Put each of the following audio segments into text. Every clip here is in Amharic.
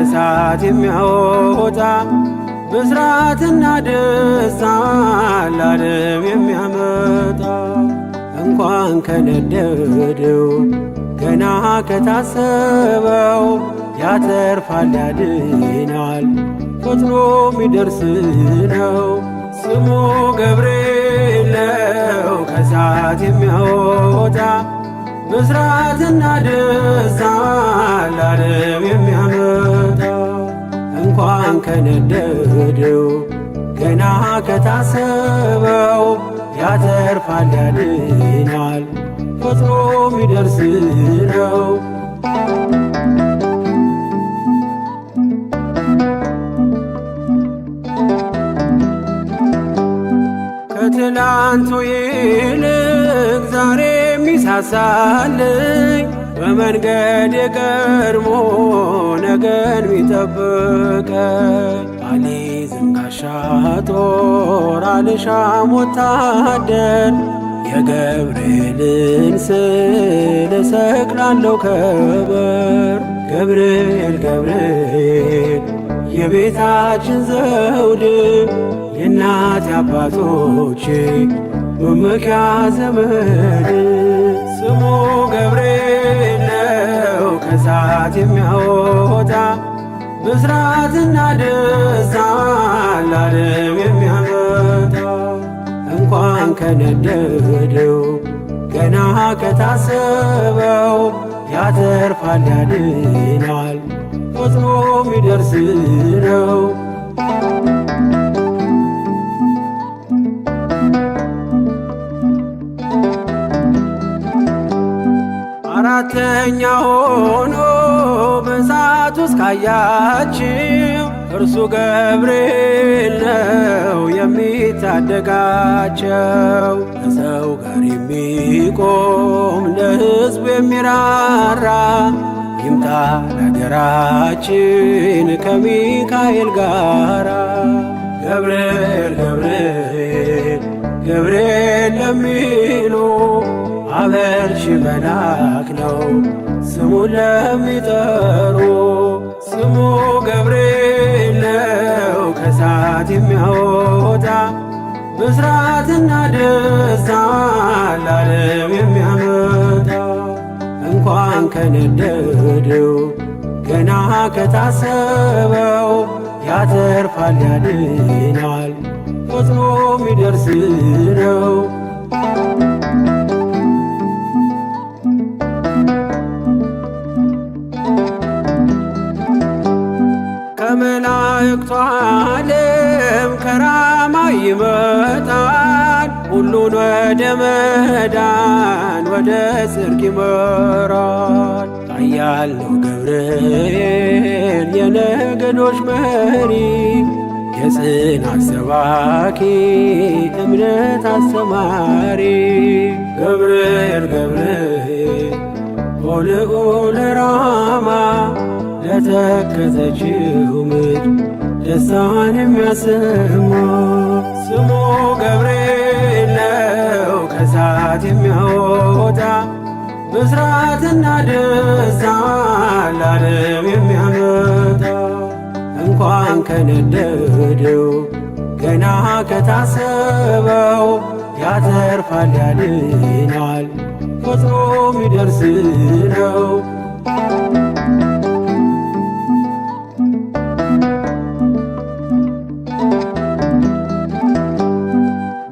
ከእሳት የሚያወጣ ብስራትና ደስታ ለዓለም የሚያመጣ እንኳን ከነደደው ገና ከታሰበው ያተርፋል ያድናል ፈጥኖ ሚደርስ ነው። ስሙ ገብርኤል ነው ከእሳት የሚያወጣ ብስራትና ደስታ ለዓለም የሚያመጣ እንኳን ከነደደው ገና ከታሰበው ያተርፋል ያድናል ፈጥኖ ሚደርስ ነው። ከትላንቱ ይልቅ ዛሬ ሚሳሳልኝ በመንገድ የቀድሞ ነገን ሚጠብቀኝ አልይዝም ጋሻ ጦር አልሻም ወታደር የገብርኤልን ስዕል እሰቅላለሁ ከበር። ገብርኤል ገብርኤል የቤታችን ዘውድ የእናት አባቶቼ መመኪያ ዘመድ ስሙ ገብርኤል ነው ከእሳት የሚያወጣ ብስራትና ደስታ ለዓለም የሚያመጣ እንኳን ከነደደው ገና ከታሰበው ያተርፋል ያድናል ፈጥኖ ሚደርስ ነው። አራተኛ ሆኖ በእሳት ውስጥ ካያችው እርሱ ገብርኤል ነው የሚታደጋቸው። ከሰው ጋር የሚቆም ለሕዝቡ የሚራራ ይምጣ ለአገራችን ከሚካኤል ጋራ። ገብርኤል ገብርኤል ገብርኤል ለሚሉ አበርሺ መልአክ ነው ስሙን ለሚጠሩ። ስሙ ገብርኤል ነው ከእሳት የሚያወጣ ብስራትና ደስታ ለዓለም የሚያመጣ እንኳን ከነደደው ገና ከታሰበው ያተርፋል ያድናል ፈጥኖ ሚደርስ ነው። ከመላእክቱ ዓለም ከራማ ይመጣል ሁሉን ወደ መዳን ወደ ጽድቅ ይመራል። ኃያል ነው ገብርኤል የነገዶች መሪ የጽናት ሰባኪ እምነት አስተማሪ። ገብርኤል ገብርኤል ሆልዑል ራማ ለተከዘችው ምድር ደስታን የሚያሰማ ስሙ ገብርኤል ነው ከእሳት የሚያወጣ ብስራትና ደስታ ለዓለም የሚያመጣ እንኳን ከነደደው ገና ከታሰበው ያተርፋል ያድናል ፈጥኖ ሚደርስ ነው።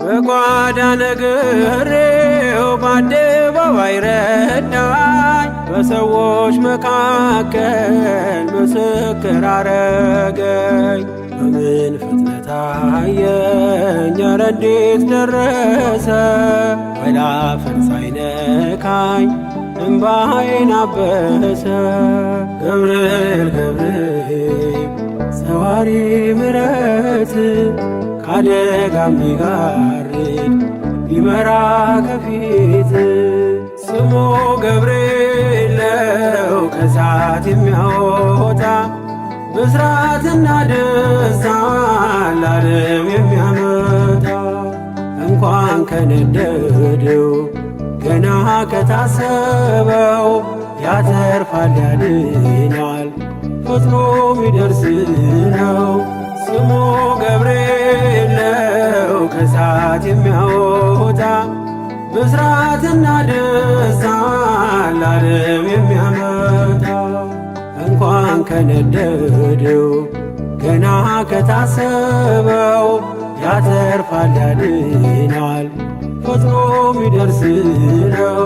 በጓዳ ነግሬው በአደባባይ ረዳኝ በሰዎች መካከል ምስክር አረገኝ። በምን ፍጥነት አየኝ ኧረ እንዴት ደረሰ ወላፈን ሳይነካኝ እምባዬን አበሰ። ገብርኤል ገብርኤል ሰዋሪ ምሕረት ካደጋ ሚጋርድ ቢመራ ከፊት ስሙ ገብርኤል ነው ከእሳት የሚያወጣ ብስራትና ደስታ ለዓለም የሚያመጣ እንኳን ከነደደው ገና ከታሰበው ያተርፋል ያድናል ፈጥኖ ሚደርስ ነው። ስሙ ገብርኤል ነው ከእሳት የሚያወጣ ብስራትና ደስታን ለዓለም የሚያመጣ እንኳን ከነደደው ገና ከታሰበው ያተርፋል ያድናል ፈጥኖ ሚደርስ ነው።